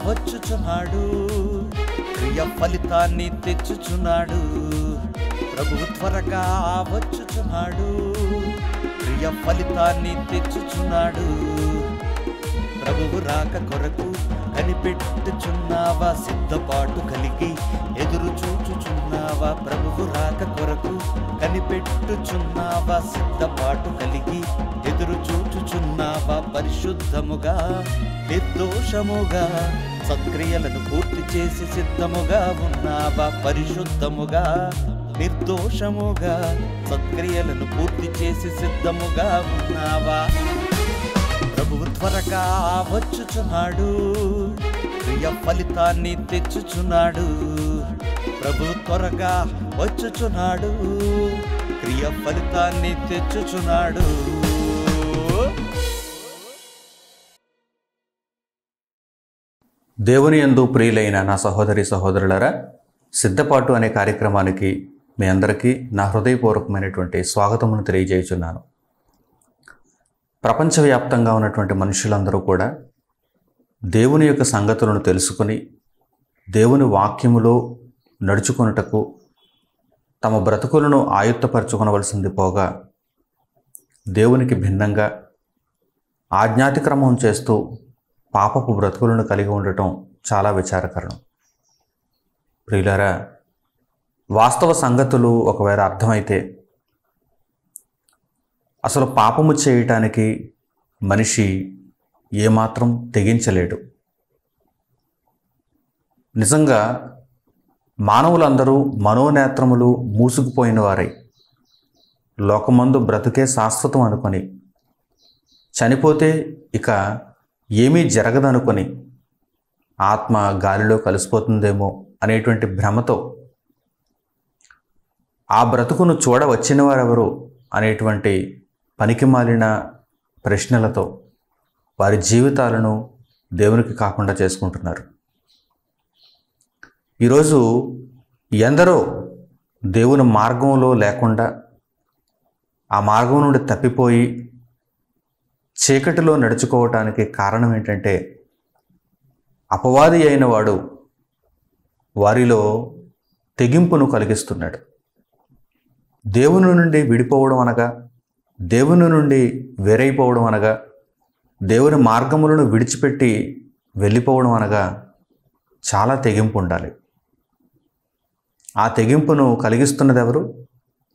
వచ్చుచున్నాడు, క్రియ ఫలితాన్ని తెచ్చుచున్నాడు. ప్రభువు త్వరగా వచ్చుచున్నాడు, క్రియ ఫలితాన్ని తెచ్చుచున్నాడు. ప్రభువు రాక కొరకు కనిపెట్టుచున్నావా, సిద్ధపాటు కలిగి ఎదురు చూచుచున్నావా? ప్రభువు రాక కొరకు కనిపెట్టుచున్నావా, సిద్ధపాటు కలిగి ఎదురు చూచుచున్నావా? పరిశుద్ధముగా నిర్దోషముగా సత్క్రియలను పూర్తి చేసి సిద్ధముగా ఉన్నావా? పరిశుద్ధముగా నిర్దోషముగా సత్క్రియలను పూర్తి చేసి సిద్ధముగా ఉన్నావా? ప్రభువు త్వరగా వచ్చుచున్నాడు, క్రియ ఫలితాన్ని తెచ్చుచున్నాడు. ప్రభువు త్వరగా వచ్చుచున్నాడు, క్రియ ఫలితాన్ని తెచ్చుచున్నాడు. దేవుని యందు ప్రియులైన నా సహోదరి సహోదరులారా, సిద్ధపాటు అనే కార్యక్రమానికి మీ అందరికీ నా హృదయపూర్వకమైనటువంటి స్వాగతమును తెలియజేయుచున్నాను. ప్రపంచవ్యాప్తంగా ఉన్నటువంటి మనుషులందరూ కూడా దేవుని యొక్క సంగతులను తెలుసుకొని దేవుని వాక్యములో నడుచుకొనుటకు తమ బ్రతుకులను ఆయుత్తపరచుకొనవలసింది పోగా దేవునికి భిన్నంగా ఆజ్ఞాతిక్రమం చేస్తూ పాపపు బ్రతుకులను కలిగి ఉండటం చాలా విచారకరం. ప్రియులారా, వాస్తవ సంగతులు ఒకవేళ అర్థమైతే అసలు పాపము చేయటానికి మనిషి ఏమాత్రం తెగించలేడు. నిజంగా మానవులందరూ మనోనేత్రములు మూసుకుపోయిన వారై లోకమందు బ్రతుకే శాశ్వతం అనుకొని చనిపోతే ఇక ఏమీ జరగదనుకొని ఆత్మ గాలిలో కలిసిపోతుందేమో అనేటువంటి భ్రమతో ఆ బ్రతుకును చూడవచ్చిన వారెవరు అనేటువంటి పనికిమాలిన ప్రశ్నలతో వారి జీవితాలను దేవునికి కాకుండా చేసుకుంటున్నారు. ఈరోజు ఎందరో దేవుని మార్గంలో లేకుండా ఆ మార్గం నుండి తప్పిపోయి చీకటిలో నడుచుకోవటానికి కారణం ఏంటంటే అపవాది అయిన వాడు వారిలో తెగింపును కలిగిస్తున్నాడు. దేవుని నుండి విడిపోవడం అనగా, దేవుని నుండి వేరైపోవడం అనగా, దేవుని మార్గములను విడిచిపెట్టి వెళ్ళిపోవడం అనగా చాలా తెగింపు ఉండాలి. ఆ తెగింపును కలిగిస్తున్నది ఎవరు?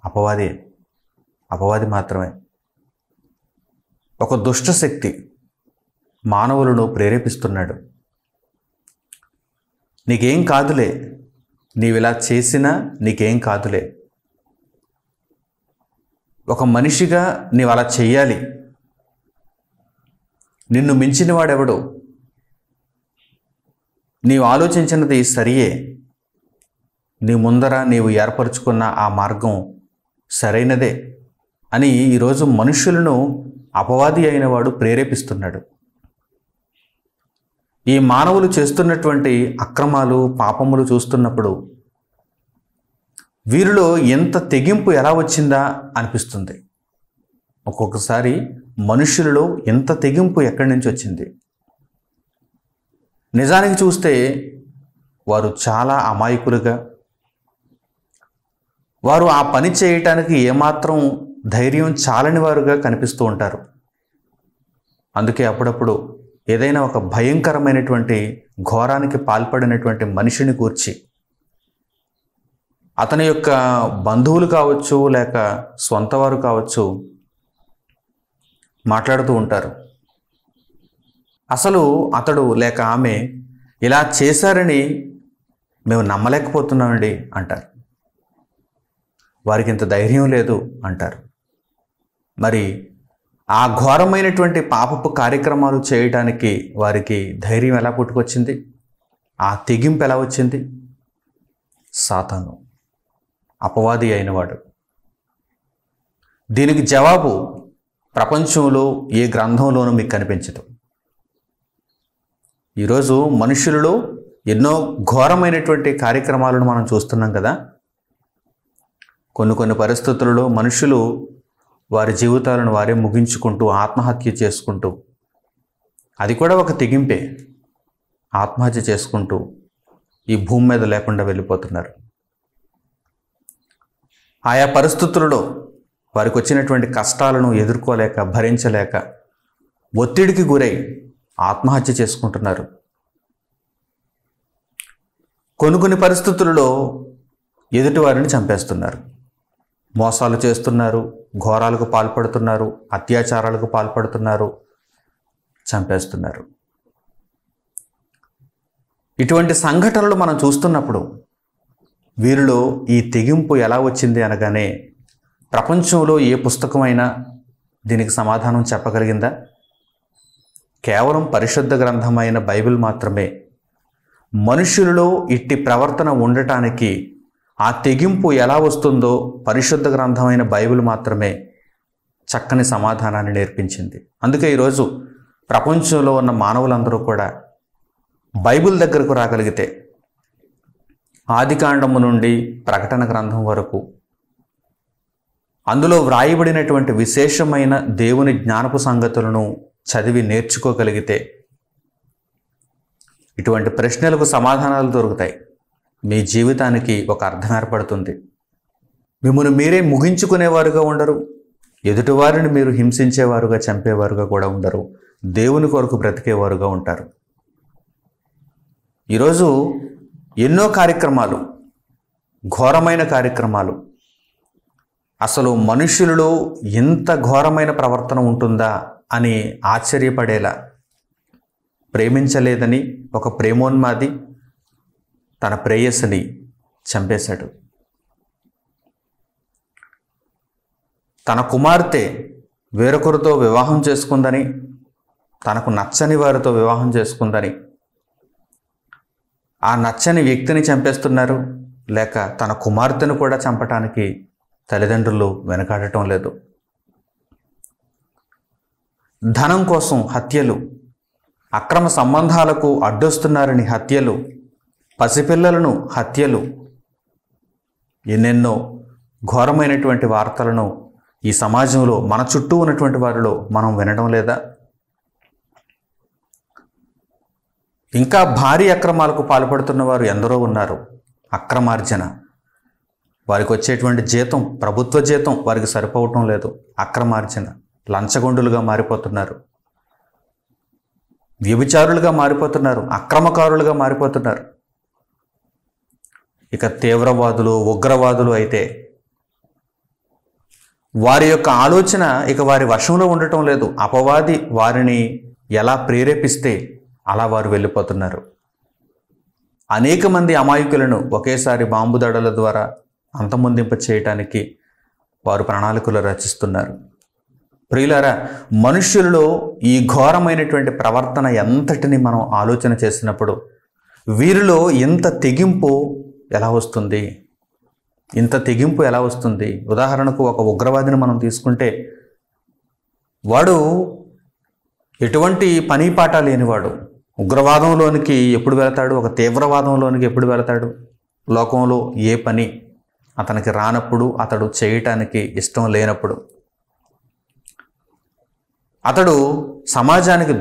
అపవాది మాత్రమే. ఒక దుష్ట శక్తి మానవులను ప్రేరేపిస్తున్నాడు. నీకేం కాదులే, నీవిలా చేసినా నీకేం కాదులే, ఒక మనిషిగా నీవు అలా చెయ్యాలి, నిన్ను మించిన వాడెవడు, నీవు ఆలోచించినది సరియే, నీ ముందర నీవు ఏర్పరచుకున్న ఆ మార్గం సరైనదే అని ఈరోజు మనుషులను అపవాది అయిన వాడు ప్రేరేపిస్తున్నాడు. ఈ మానవులు చేస్తున్నటువంటి అక్రమాలు పాపములు చూస్తున్నప్పుడు వీరిలో ఎంత తెగింపు ఎలా వచ్చిందా అనిపిస్తుంది. ఒక్కొక్కసారి మనుషులలో ఎంత తెగింపు ఎక్కడి నుంచి వచ్చింది? నిజానికి చూస్తే వారు చాలా అమాయకులుగా, వారు ఆ పని చేయటానికి ఏమాత్రం ధైర్యం చాలని వారుగా కనిపిస్తూ ఉంటారు. అందుకే అప్పుడప్పుడు ఏదైనా ఒక భయంకరమైనటువంటి ఘోరానికి పాల్పడినటువంటి మనిషిని గూర్చి అతని యొక్క బంధువులు కావచ్చు, లేక స్వంతవారు కావచ్చు, మాట్లాడుతూ ఉంటారు. అసలు అతడు లేక ఆమె ఇలా చేశారని మేము నమ్మలేకపోతున్నామండి అంటారు. వారికి ఇంత ధైర్యం లేదు అంటారు. మరి ఆ ఘోరమైనటువంటి పాపపు కార్యక్రమాలు చేయటానికి వారికి ధైర్యం ఎలా పుట్టుకొచ్చింది? ఆ తెగింపు ఎలా వచ్చింది? సాతాను, అపవాది అయినవాడు. దీనికి జవాబు ప్రపంచంలో ఏ గ్రంథంలోనూ మీకు కనిపించదు. ఈరోజు మనుషులలో ఎన్నో ఘోరమైనటువంటి కార్యక్రమాలను మనం చూస్తున్నాం కదా. కొన్ని పరిస్థితులలో మనుషులు వారి జీవితాలను వారే ముగించుకుంటూ ఆత్మహత్య చేసుకుంటూ, అది కూడా ఒక తెగింపే. ఆత్మహత్య చేసుకుంటూ ఈ భూమి మీద లేకుండా వెళ్ళిపోతున్నారు. ఆయా పరిస్థితులలో వారికి వచ్చినటువంటి కష్టాలను ఎదుర్కోలేక, భరించలేక, ఒత్తిడికి గురై ఆత్మహత్య చేసుకుంటున్నారు. కొన్ని పరిస్థితులలో ఎదుటివారిని చంపేస్తున్నారు, మోసాలు చేస్తున్నారు, ఘోరాలకు పాల్పడుతున్నారు, అత్యాచారాలకు పాల్పడుతున్నారు, చంపేస్తున్నారు. ఇటువంటి సంఘటనలు మనం చూస్తున్నప్పుడు వీరిలో ఈ తెగింపు ఎలా వచ్చింది అనగానే, ప్రపంచంలో ఏ పుస్తకమైనా దీనికి సమాధానం చెప్పగలిగిందా? కేవలం పరిశుద్ధ గ్రంథమైన బైబిల్ మాత్రమే మనుషులలో ఇట్టి ప్రవర్తన ఉండటానికి ఆ తెగింపు ఎలా వస్తుందో పరిశుద్ధ గ్రంథమైన బైబిల్ మాత్రమే చక్కని సమాధానాన్ని నేర్పించింది. అందుకే ఈరోజు ప్రపంచంలో ఉన్న మానవులందరూ కూడా బైబిల్ దగ్గరకు రాగలిగితే, ఆదికాండము నుండి ప్రకటన గ్రంథం వరకు అందులో వ్రాయబడినటువంటి విశేషమైన దేవుని జ్ఞానపు సంగతులను చదివి నేర్చుకోగలిగితే ఇటువంటి ప్రశ్నలకు సమాధానాలు దొరుకుతాయి. మీ జీవితానికి ఒక అర్థం ఏర్పడుతుంది. మిమ్మల్ని మీరే ముగించుకునేవారుగా ఉండరు, ఎదుటివారిని మీరు హింసించేవారుగా, చంపేవారుగా కూడా ఉండరు. దేవుని కొరకు బ్రతికేవారుగా ఉంటారు. ఈరోజు ఎన్నో కార్యక్రమాలు, ఘోరమైన కార్యక్రమాలు, అసలు మనుషులలో ఇంత ఘోరమైన ప్రవర్తన ఉంటుందా అని ఆశ్చర్యపడేలా, ప్రేమించలేదని ఒక ప్రేమోన్మాది తన ప్రేయసిని చంపేశాడు. తన కుమార్తె వేరొకరితో వివాహం చేసుకుందని, తనకు నచ్చని వారితో వివాహం చేసుకుందని ఆ నచ్చని వ్యక్తిని చంపేస్తున్నారు. లేక తన కుమార్తెను కూడా చంపటానికి తల్లిదండ్రులు వెనకాడటం లేదు. ధనం కోసం హత్యలు, అక్రమ సంబంధాలకు అడ్డొస్తున్నారని హత్యలు, పసిపిల్లలను హత్యలు, ఎన్నెన్నో ఘోరమైనటువంటి వార్తలను ఈ సమాజంలో మన చుట్టూ ఉన్నటువంటి వారిలో మనం వినడం లేదా? ఇంకా భారీ అక్రమాలకు పాల్పడుతున్న వారు ఎందరో ఉన్నారు. అక్రమార్జన, వారికి వచ్చేటువంటి జీతం, ప్రభుత్వ జీతం వారికి సరిపోవటం లేదు. అక్రమార్జన, లంచగొండులుగా మారిపోతున్నారు, వ్యభిచారులుగా మారిపోతున్నారు, అక్రమకారులుగా మారిపోతున్నారు. ఇక తీవ్రవాదులు, ఉగ్రవాదులు అయితే వారి యొక్క ఆలోచన ఇక వారి వశంలో ఉండటం లేదు. అపవాది వారిని ఎలా ప్రేరేపిస్తే అలా వారు వెళ్ళిపోతున్నారు. అనేక మంది అమాయకులను ఒకేసారి బాంబు దడల ద్వారా అంతమొందింప చేయటానికి వారు ప్రణాళికలు రచిస్తున్నారు. ప్రియులారా, మనుష్యులలో ఈ ఘోరమైనటువంటి ప్రవర్తన ఎంతటిని మనం ఆలోచన చేసినప్పుడు వీరిలో ఇంత తెగింపు ఎలా వస్తుంది? ఇంత తెగింపు ఎలా వస్తుంది? ఉదాహరణకు ఒక ఉగ్రవాదిని మనం తీసుకుంటే, వాడు ఎటువంటి పని పాట లేనివాడు. ఉగ్రవాదంలోనికి ఎప్పుడు వెళతాడు? ఒక తీవ్రవాదంలోనికి ఎప్పుడు వెళతాడు? లోకంలో ఏ పని అతనికి రానప్పుడు, అతడు చేయటానికి ఇష్టం లేనప్పుడు, అతడు సమాజానికి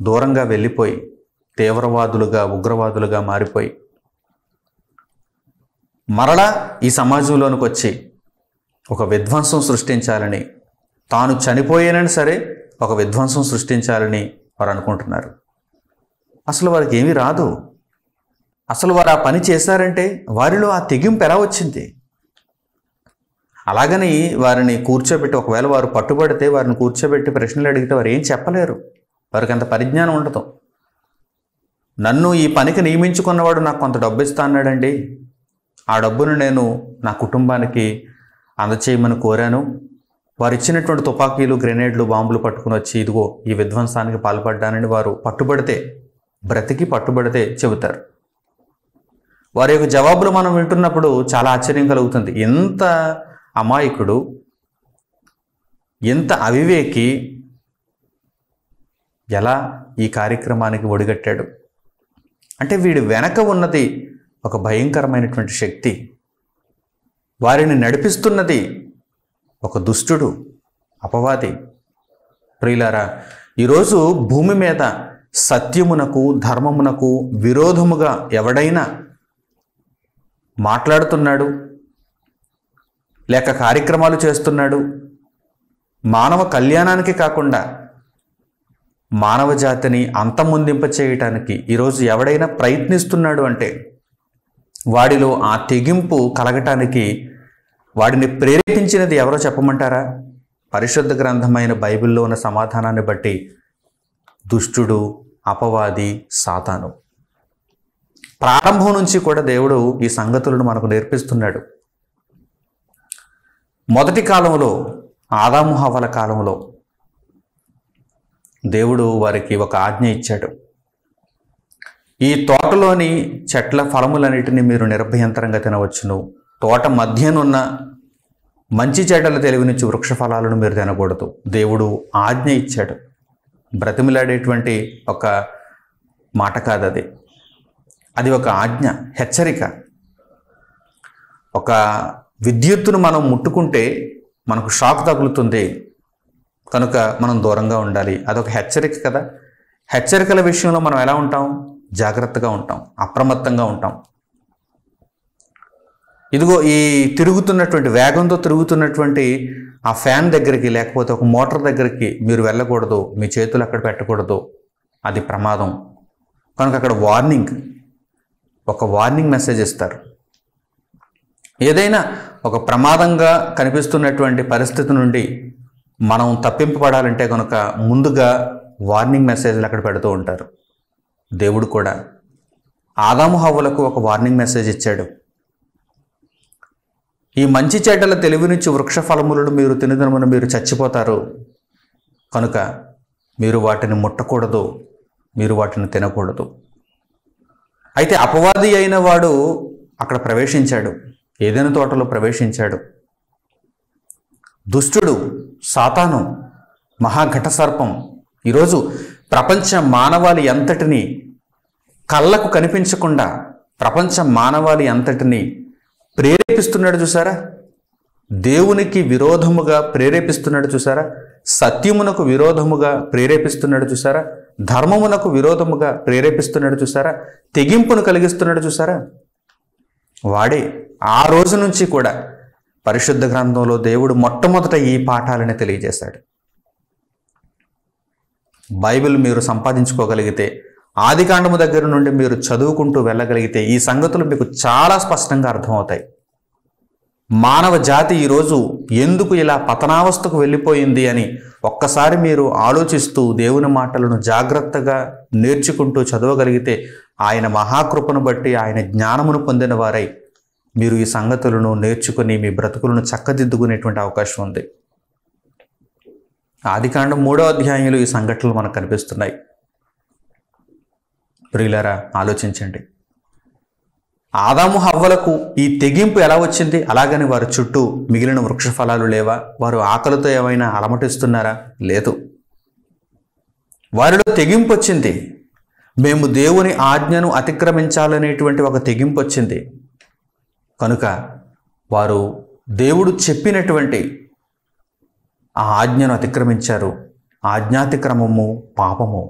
దూరంగా వెళ్ళిపోయి తీవ్రవాదులుగా, ఉగ్రవాదులుగా మారిపోయి మరలా ఈ సమాజంలోనికి వచ్చి ఒక విధ్వంసం సృష్టించాలని, తాను చనిపోయానని సరే ఒక విధ్వంసం సృష్టించాలని వారు అనుకుంటున్నారు. అసలు వారికి ఏమీ రాదు. అసలు వారు ఆ పని చేశారంటే వారిలో ఆ తెగింపు ఎలా వచ్చింది? అలాగని వారిని కూర్చోబెట్టి, ఒకవేళ వారు పట్టుబడితే వారిని కూర్చోబెట్టి ప్రశ్నలు అడిగితే వారు ఏం చెప్పలేరు. వారికి అంత పరిజ్ఞానం ఉండదు. నన్ను ఈ పనికి నియమించుకున్నవాడు నాకు కొంత డబ్బు ఇస్తా అన్నాడండి, ఆ డబ్బును నేను నా కుటుంబానికి అందచేయమని కోరాను, వారు ఇచ్చినటువంటి తుపాకీలు, గ్రెనేడ్లు, బాంబులు పట్టుకుని వచ్చి ఇదిగో ఈ విధ్వంసానికి పాల్పడ్డానని వారు పట్టుబడితే చెబుతారు. వారి యొక్క జవాబులు మనం వింటున్నప్పుడు చాలా ఆశ్చర్యం కలుగుతుంది. ఎంత అమాయకుడు, ఎంత అవివేకి ఎలా ఈ కార్యక్రమానికి ఒడిగట్టాడు? అంటే వీడి వెనక ఉన్నది ఒక భయంకరమైనటువంటి శక్తి. వారిని నడిపిస్తున్నది ఒక దుష్టుడు, అపవాది. ప్రియులారా, ఈరోజు భూమి మీద సత్యమునకు ధర్మమునకు విరోధముగా ఎవడైనా మాట్లాడుతున్నాడు, లేక కార్యక్రమాలు చేస్తున్నాడు, మానవ కళ్యాణానికి కాకుండా మానవ జాతిని అంతమొందింప చేయటానికి ఈరోజు ఎవడైనా ప్రయత్నిస్తున్నాడు అంటే వాడిలో ఆ తెగింపు కలగటానికి వాడిని ప్రేరేపించినది ఎవరో చెప్పమంటారా? పరిశుద్ధ గ్రంథమైన బైబిల్లో ఉన్న సమాధానాన్ని బట్టి దుష్టుడు, అపవాది, సాతాను. ప్రారంభం నుంచి కూడా దేవుడు ఈ సంగతులను మనకు నేర్పిస్తున్నాడు. మొదటి కాలంలో, ఆదాము హవ్వల కాలంలో దేవుడు వారికి ఒక ఆజ్ఞ ఇచ్చాడు. ఈ తోటలోని చెట్ల ఫలములన్నిటినీ మీరు నిర్భయంతరంగా తినవచ్చును, తోట మధ్యనున్న మంచి చెడ్డల తెలివినిచ్చు వృక్ష ఫలాలను మీరు తినకూడదు. దేవుడు ఆజ్ఞ ఇచ్చాడు. బ్రతిమిలాడేటువంటి ఒక మాట కాదు అది. అది ఒక ఆజ్ఞ, హెచ్చరిక. ఒక విద్యుత్తును మనం ముట్టుకుంటే మనకు షాక్ తగులుతుంది కనుక మనం దూరంగా ఉండాలి. అదొక హెచ్చరిక కదా. హెచ్చరికల విషయంలో మనం ఎలా ఉంటాం? జాగ్రత్తగా ఉంటాం, అప్రమత్తంగా ఉంటాం. ఇదిగో ఈ తిరుగుతున్నటువంటి, వేగంతో తిరుగుతున్నటువంటి ఆ ఫ్యాన్ దగ్గరికి లేకపోతే ఒక మోటార్ దగ్గరికి మీరు వెళ్ళకూడదు, మీ చేతులు అక్కడ పెట్టకూడదు, అది ప్రమాదం. కనుక అక్కడ ఒక వార్నింగ్ మెసేజ్ ఇస్తారు. ఏదైనా ఒక ప్రమాదంగా కనిపిస్తున్నటువంటి పరిస్థితి నుండి మనం తప్పింపబడాలంటే కనుక ముందుగా వార్నింగ్ మెసేజ్లు అక్కడ పెడుతూ ఉంటారు. దేవుడు కూడా ఆదాము హవ్వలకు ఒక వార్నింగ్ మెసేజ్ ఇచ్చాడు. ఈ మంచి చెడ్డల తెలివినిచ్చు వృక్ష ఫలములను మీరు తినదనమున మీరు చచ్చిపోతారు, కనుక మీరు వాటిని ముట్టకూడదు, మీరు వాటిని తినకూడదు. అయితే అపవాది అయిన వాడు అక్కడ ప్రవేశించాడు, ఏదైనా తోటలో ప్రవేశించాడు. దుష్టుడు, సాతాను, మహాఘట సర్పం ఈరోజు ప్రపంచ మానవాళి అంతటినీ కళ్ళకు కనిపించకుండా ప్రపంచ మానవాళి అంతటినీ ప్రేరేపిస్తున్నాడు చూసారా? దేవునికి విరోధముగా ప్రేరేపిస్తున్నాడు చూసారా? సత్యమునకు విరోధముగా ప్రేరేపిస్తున్నాడు చూసారా? ధర్మమునకు విరోధముగా ప్రేరేపిస్తున్నాడు చూసారా? తెగింపును కలిగిస్తున్నాడు చూసారా? వాడే. ఆ రోజు నుంచి కూడా పరిశుద్ధ గ్రంథంలో దేవుడు మొట్టమొదట ఈ పాఠాలని తెలియజేశాడు. బైబిల్ మీరు సంపాదించుకోగలిగితే, ఆదికాండము దగ్గర నుండి మీరు చదువుకుంటూ వెళ్ళగలిగితే ఈ సంగతులు మీకు చాలా స్పష్టంగా అర్థమవుతాయి. మానవ జాతి ఈరోజు ఎందుకు ఇలా పతనావస్థకు వెళ్ళిపోయింది అని ఒక్కసారి మీరు ఆలోచిస్తూ దేవుని మాటలను జాగ్రత్తగా నేర్చుకుంటూ చదవగలిగితే, ఆయన మహాకృపను బట్టి ఆయన జ్ఞానమును పొందిన వారై మీరు ఈ సంగతులను నేర్చుకుని మీ బ్రతుకులను చక్కదిద్దుకునేటువంటి అవకాశం ఉంది. ఆదికాండం 3వ అధ్యాయంలో ఈ సంఘటనలు మనకు కనిపిస్తున్నాయి. ప్రియులారా, ఆలోచించండి. ఆదాము హవ్వలకు ఈ తెగింపు ఎలా వచ్చింది? అలాగని వారి చుట్టూ మిగిలిన వృక్ష ఫలాలు లేవా? వారు ఆకలితో ఏమైనా అలమటిస్తున్నారా? లేదు. వారిలో తెగింపు వచ్చింది. మేము దేవుని ఆజ్ఞను అతిక్రమించాలనేటువంటి ఒక తెగింపు వచ్చింది. కనుక వారు దేవుడు చెప్పినటువంటి ఆ ఆజ్ఞను అతిక్రమించారు. ఆజ్ఞాతిక్రమము పాపము.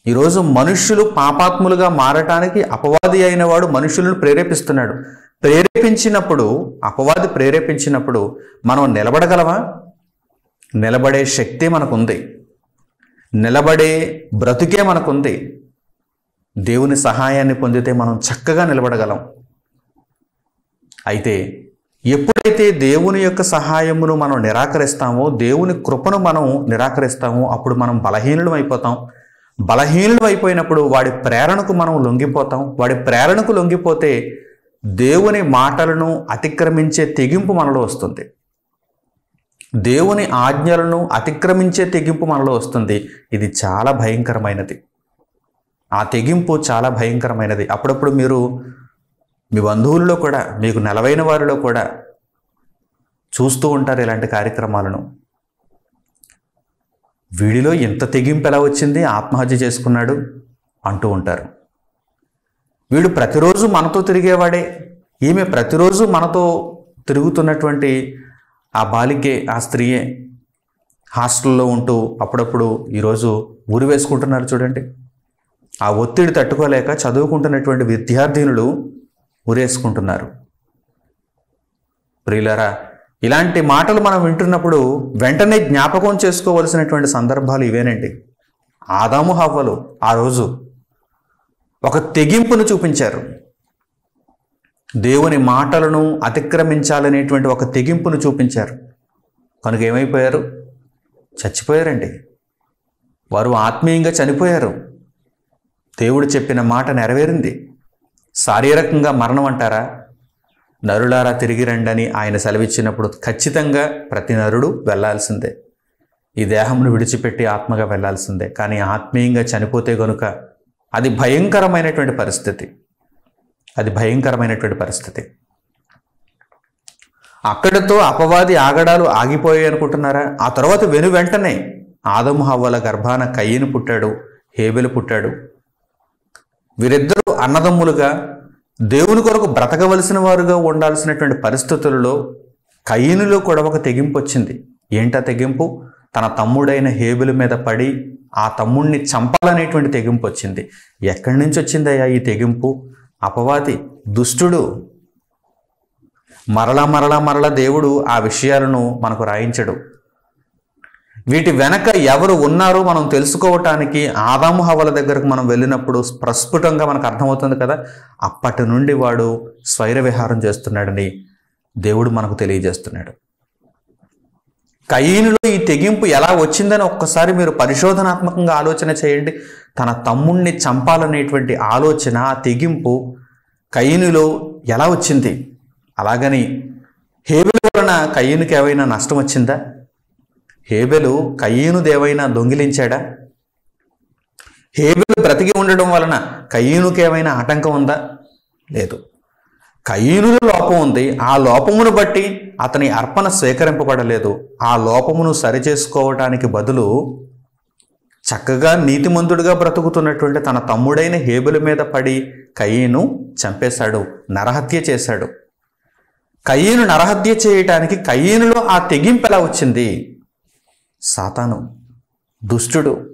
ఈరోజు మనుష్యులు పాపాత్ములుగా మారటానికి అపవాది అయిన వాడు మనుషులను ప్రేరేపిస్తున్నాడు. అపవాది ప్రేరేపించినప్పుడు మనం నిలబడగలమా? నిలబడే శక్తి మనకుంది, నిలబడే బ్రతుకే మనకుంది. దేవుని సహాయాన్ని పొందితే మనం చక్కగా నిలబడగలం. అయితే ఎప్పుడైతే దేవుని యొక్క సహాయమును మనం నిరాకరిస్తామో, దేవుని కృపను మనం నిరాకరిస్తామో, అప్పుడు మనం బలహీనులం అయిపోతాం. బలహీనులు అయిపోయినప్పుడు వాడి ప్రేరణకు మనం లొంగిపోతాం. వాడి ప్రేరణకు లొంగిపోతే దేవుని మాటలను అతిక్రమించే తెగింపు మనలో వస్తుంది. దేవుని ఆజ్ఞలను అతిక్రమించే తెగింపు మనలో వస్తుంది. ఇది చాలా భయంకరమైనది. ఆ తెగింపు చాలా భయంకరమైనది. అప్పుడప్పుడు మీరు మీ బంధువుల్లో కూడా, మీకు నెలవైన వారిలో కూడా చూస్తూ ఉంటారు ఇలాంటి కార్యక్రమాలను. వీడిలో ఎంత తెగింపు ఎలా వచ్చింది, ఆత్మహత్య చేసుకున్నాడు అంటూ ఉంటారు. వీడు ప్రతిరోజు మనతో తిరిగేవాడే, ఈమె ప్రతిరోజు మనతో తిరుగుతున్నటువంటి ఆ బాలికే, ఆ స్త్రీయే. హాస్టల్లో ఉంటూ అప్పుడప్పుడు ఈరోజు ఉరి వేసుకుంటున్నారు చూడండి. ఆ ఒత్తిడి తట్టుకోలేక చదువుకుంటున్నటువంటి విద్యార్థినులు ఉరేసుకుంటున్నారు. ప్రియులారా, ఇలాంటి మాటలు మనం వింటున్నప్పుడు వెంటనే జ్ఞాపకం చేసుకోవలసినటువంటి సందర్భాలు ఇవేనండి. ఆదాము హవ్వలు ఆ రోజు ఒక తెగింపును చూపించారు. దేవుని మాటలను అతిక్రమించాలనేటువంటి ఒక తెగింపును చూపించారు. కనుక ఏమైపోయారు? చచ్చిపోయారండి. వారు ఆత్మీయంగా చనిపోయారు. దేవుడు చెప్పిన మాట నెరవేరింది. శారీరకంగా మరణం అంటారా? నరులారా తిరిగి రండని ఆయన సెలవిచ్చినప్పుడు ఖచ్చితంగా ప్రతి నరుడు వెళ్ళాల్సిందే. ఈ దేహమును విడిచిపెట్టి ఆత్మగా వెళ్ళాల్సిందే. కానీ ఆత్మీయంగా చనిపోతే గనుక అది భయంకరమైనటువంటి పరిస్థితి. అక్కడితో అపవాది ఆగడాలు ఆగిపోయాయి అనుకుంటున్నారా? ఆ తర్వాత వెంటనే ఆదము హవ్వల గర్భాన కయ్యను పుట్టాడు, హేబెలు పుట్టాడు. వీరిద్దరూ అన్నదమ్ములుగా దేవుని కొరకు బ్రతకవలసిన వారుగా ఉండాల్సినటువంటి పరిస్థితులలో కయ్యనులో కూడా ఒక తెగింపు వచ్చింది. ఏంటా తెగింపు? తన తమ్ముడైన హేబెలు మీద పడి ఆ తమ్ముడిని చంపాలనేటువంటి తెగింపు వచ్చింది. ఎక్కడి నుంచి వచ్చిందయ్యా ఈ తెగింపు? అపవాది, దుష్టుడు. మరలా దేవుడు ఆ విషయాలను మనకు రాయించడు. వీటి వెనక ఎవరు ఉన్నారో మనం తెలుసుకోవటానికి ఆదాము హవ్వల దగ్గరకు మనం వెళ్ళినప్పుడు ప్రస్ఫుటంగా మనకు అర్థమవుతుంది కదా. అప్పటి నుండి వాడు స్వైర విహారం చేస్తున్నాడని దేవుడు మనకు తెలియజేస్తున్నాడు. కయీనులో ఈ తెగింపు ఎలా వచ్చిందని ఒక్కసారి మీరు పరిశోధనాత్మకంగా ఆలోచన చేయండి. తన తమ్ముణ్ణి చంపాలనేటువంటి ఆలోచన, ఆ తెగింపు కయీనులో ఎలా వచ్చింది? అలాగని హేబెలు వలన కయీనుకి ఏమైనా నష్టం వచ్చిందా? హేబెలు కయీనుదేవైనా దొంగిలించాడా? హేబెలు బ్రతికి ఉండడం వలన కయీనుకి ఏమైనా ఆటంకం ఉందా? లేదు. కయీనులో లోపం ఉంది. ఆ లోపమును బట్టి అతని అర్పణ స్వీకరింపబడలేదు. ఆ లోపమును సరిచేసుకోవటానికి బదులు చక్కగా నీతిమంతుడిగా బ్రతుకుతున్నటువంటి తన తమ్ముడైన హేబెలు మీద పడి కయీను చంపేశాడు, నరహత్య చేశాడు. కయీను నరహత్య చేయటానికి కయీనులో ఆ తెగింపు ఎలా వచ్చింది? సాతాను, దుష్టుడు.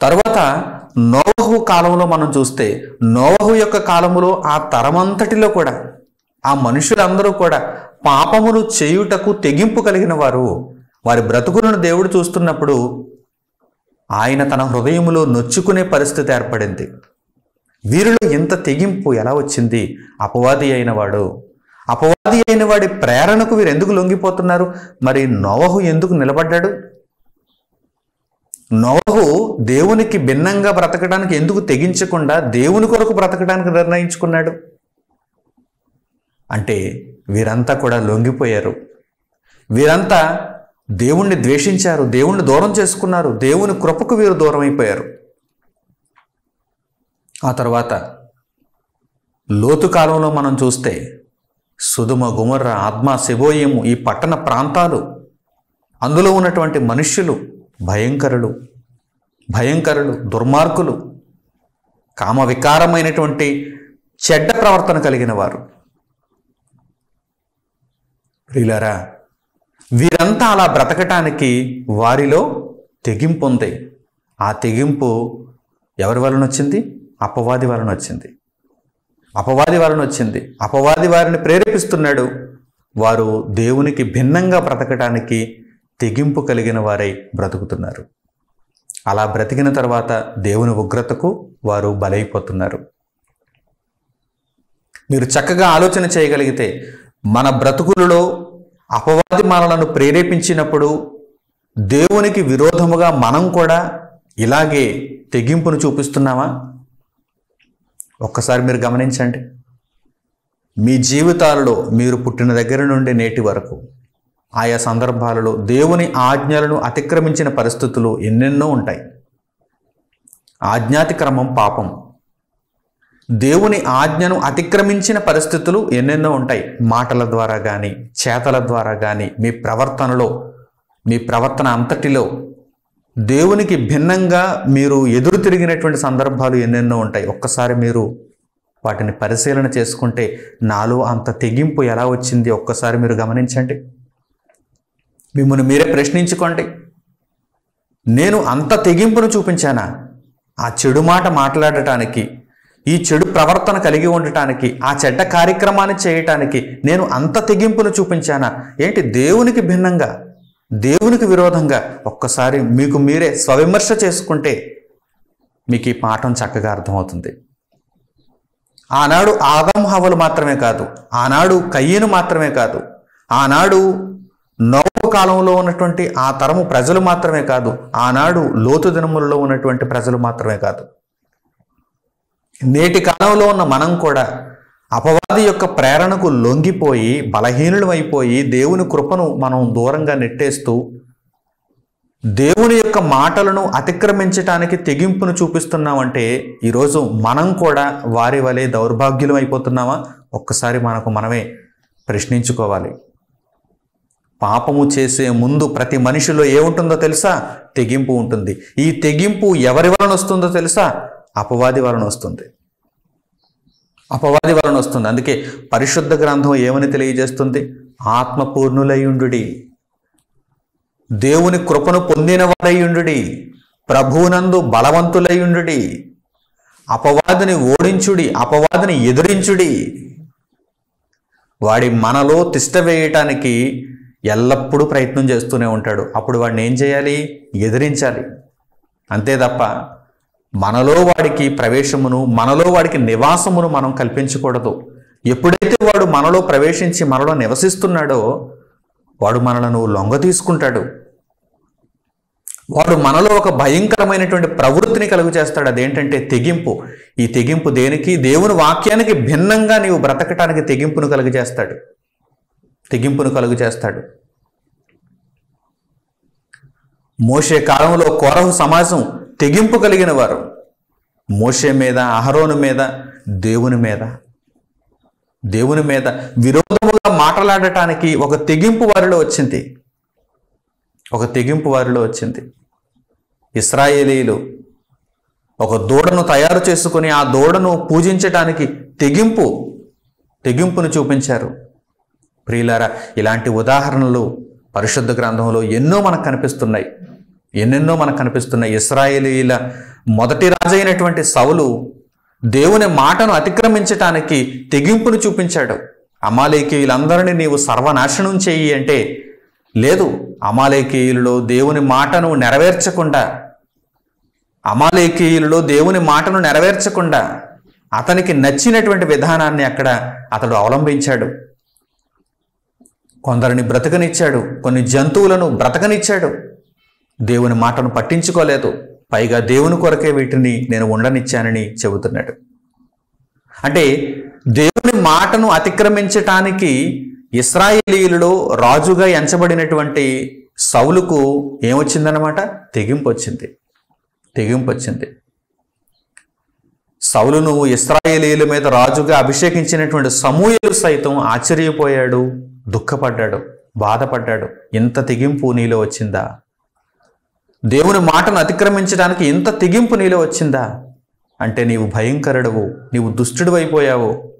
తరువాత నోవహు కాలంలో మనం చూస్తే, నోవహు యొక్క కాలంలో ఆ తరమంతటిలో కూడా ఆ మనుషులందరూ కూడా పాపమును చేయుటకు తెగింపు కలిగిన వారు. వారి బ్రతుకులను దేవుడు చూస్తున్నప్పుడు ఆయన తన హృదయములో నొచ్చుకునే పరిస్థితి ఏర్పడింది. వీరిలో ఇంత తెగింపు ఎలా వచ్చింది? అపవాది అయిన వాడి ప్రేరణకు వీరు ఎందుకు లొంగిపోతున్నారు? మరి నోవహు ఎందుకు నిలబడ్డాడు? నోవహు దేవునికి భిన్నంగా బ్రతకడానికి ఎందుకు తెగించకుండా దేవుని కొరకు బ్రతకడానికి నిర్ణయించుకున్నాడు? అంటే వీరంతా కూడా లొంగిపోయారు. వీరంతా దేవుణ్ణి ద్వేషించారు, దేవుణ్ణి దూరం చేసుకున్నారు, దేవుని కృపకు వీరు దూరం అయిపోయారు. ఆ తర్వాత లోతు కాలంలో మనం చూస్తే సుదుమ, గుమర్ర, ఆద్మా, సెబోయిము ఈ పట్టణ ప్రాంతాలు, అందులో ఉన్నటువంటి మనుష్యులు భయంకరులు, దుర్మార్గులు, కామ వికారమైనటువంటి చెడ్డ ప్రవర్తన కలిగిన వారు. ప్రియులారా, వీరంతా అలా బ్రతకటానికి వారిలో తెగింపు ఉంది. ఆ తెగింపు ఎవరి వలన వచ్చింది? అపవాది వలన వచ్చింది. అపవాది వారిని ప్రేరేపిస్తున్నాడు. వారు దేవునికి భిన్నంగా బ్రతకటానికి తెగింపు కలిగిన వారై బ్రతుకుతున్నారు. అలా బ్రతికిన తర్వాత దేవుని ఉగ్రతకు వారు బలైపోతున్నారు. మీరు చక్కగా ఆలోచన చేయగలిగితే, మన బ్రతుకులలో అపవాది మనలను ప్రేరేపించినప్పుడు దేవునికి విరోధముగా మనం కూడా ఇలాగే తెగింపును చూపిస్తున్నామా? ఒక్కసారి మీరు గమనించండి. మీ జీవితాలలో మీరు పుట్టిన దగ్గర నుండి నేటి వరకు ఆయా సందర్భాలలో దేవుని ఆజ్ఞలను అతిక్రమించిన పరిస్థితులు ఎన్నెన్నో ఉంటాయి. ఆజ్ఞాతిక్రమం పాపం. దేవుని ఆజ్ఞను అతిక్రమించిన పరిస్థితులు ఎన్నెన్నో ఉంటాయి. మాటల ద్వారా కానీ, చేతల ద్వారా కానీ, మీ ప్రవర్తన అంతటిలో దేవునికి భిన్నంగా మీరు ఎదురు తిరిగినటువంటి సందర్భాలు ఎన్నెన్నో ఉంటాయి. ఒక్కసారి మీరు వాటిని పరిశీలన చేసుకుంటే నాలో అంత తెగింపు ఎలా వచ్చింది ఒక్కసారి మీరు గమనించండి. మిమ్మల్ని మీరే ప్రశ్నించుకోండి. నేను అంత తెగింపును చూపించానా ఆ చెడు మాట మాట్లాడటానికి, ఈ చెడు ప్రవర్తన కలిగి ఉండటానికి, ఆ చెడ్డ కార్యక్రమాన్ని చేయటానికి నేను అంత తెగింపును చూపించానా? ఏంటి దేవునికి భిన్నంగా, దేవునికి విరోధంగా? ఒక్కసారి మీకు మీరే స్వవిమర్శ చేసుకుంటే మీకు ఈ పాఠం చక్కగా అర్థమవుతుంది. ఆనాడు ఆదం హవ్వలు మాత్రమే కాదు, ఆనాడు కయ్యను మాత్రమే కాదు, ఆనాడు నోవహు కాలంలో ఉన్నటువంటి ఆ తరము ప్రజలు మాత్రమే కాదు, ఆనాడు లోతు దినములలో ఉన్నటువంటి ప్రజలు మాత్రమే కాదు, నేటి కాలంలో ఉన్న మనం కూడా అపవాది యొక్క ప్రేరణకు లొంగిపోయి బలహీనులమైపోయి దేవుని కృపను మనం దూరంగా నెట్టేస్తూ దేవుని యొక్క మాటలను అతిక్రమించటానికి తెగింపును చూపిస్తున్నామంటే ఈరోజు మనం కూడా వారి వలె దౌర్భాగ్యులం అయిపోతున్నామా? ఒక్కసారి మనకు మనమే ప్రశ్నించుకోవాలి. పాపము చేసే ముందు ప్రతి మనిషిలో ఏముంటుందో తెలుసా? తెగింపు ఉంటుంది. ఈ తెగింపు ఎవరి వలన వస్తుందో తెలుసా? అపవాది వలన వస్తుంది. అపవాది వలన వస్తుంది. అందుకే పరిశుద్ధ గ్రంథం ఏమని తెలియజేస్తుంది? ఆత్మపూర్ణులయ్యుండుడి, దేవుని కృపను పొందిన వారయ్యుండుడి, ప్రభువునందు బలవంతులయ్యుండుడి, అపవాదిని ఓడించుడి, అపవాదిని ఎదిరించుడి. వాడి మనలో తిష్ట వేయటానికి ఎల్లప్పుడూ ప్రయత్నం చేస్తూనే ఉంటాడు. అప్పుడు వాడిని ఏం చేయాలి? ఎదిరించాలి. అంతే తప్ప మనలో వాడికి ప్రవేశమును, మనలో వాడికి నివాసమును మనం కల్పించకూడదు. ఎప్పుడైతే వాడు మనలో ప్రవేశించి మనలో నివసిస్తున్నాడో వాడు మనలను లొంగ తీసుకుంటాడు. వాడు మనలో ఒక భయంకరమైనటువంటి ప్రవృత్తిని కలుగు చేస్తాడు. అదేంటంటే తెగింపు. ఈ తెగింపు దేనికి? దేవుని వాక్యానికి భిన్నంగా నీవు బ్రతకటానికి తెగింపును కలుగు చేస్తాడు. తెగింపును కలుగు చేస్తాడు. మోషే కాలంలో కోరహు సమాజం తెగింపు కలిగిన వారు. మోషే మీద, అహరోను మీద, దేవుని మీద విరోధముగా మాట్లాడటానికి ఒక తెగింపు వారిలో వచ్చింది. ఒక తెగింపు వారిలో వచ్చింది. ఇశ్రాయేలీయులు ఒక దూడను తయారు చేసుకుని ఆ దూడను పూజించటానికి తెగింపును చూపించారు. ప్రియులారా, ఇలాంటి ఉదాహరణలు పరిశుద్ధ గ్రంథంలో ఎన్నెన్నో మనకు కనిపిస్తున్నాయి. ఇశ్రాయేలీయుల మొదటి రాజు అయినటువంటి సౌలు దేవుని మాటను అతిక్రమించటానికి తెగింపును చూపించాడు. అమాలేకీయులందరినీ నీవు సర్వనాశనం చెయ్యి అంటే లేదు. అమాలేకీయులలో దేవుని మాటను నెరవేర్చకుండా అతనికి నచ్చినటువంటి విధానాన్ని అక్కడ అతడు అవలంబించాడు. కొందరిని బ్రతకనిచ్చాడు, కొన్ని జంతువులను బ్రతకనిచ్చాడు. దేవుని మాటను పట్టించుకోలేదు. పైగా దేవుని కొరకే వీటిని నేను ఉండనిచ్చానని చెబుతున్నాడు. అంటే దేవుని మాటను అతిక్రమించటానికి ఇశ్రాయేలీయులలో రాజుగా ఎంచబడినటువంటి సౌలుకు ఏమొచ్చిందన్నమాట? తెగింపు వచ్చింది. సౌలును ఇశ్రాయేలీయుల మీద రాజుగా అభిషేకించినటువంటి సమూయేలు సైతం ఆశ్చర్యపోయాడు, దుఃఖపడ్డాడు, బాధపడ్డాడు. ఇంత తెగింపు నీలో వచ్చిందా? దేవుని మాటను అతిక్రమించడానికి ఇంత తెగింపు నీలో వచ్చిందా? అంటే నీవు భయంకరుడవు, నీవు దుష్టుడు అయిపోయావు.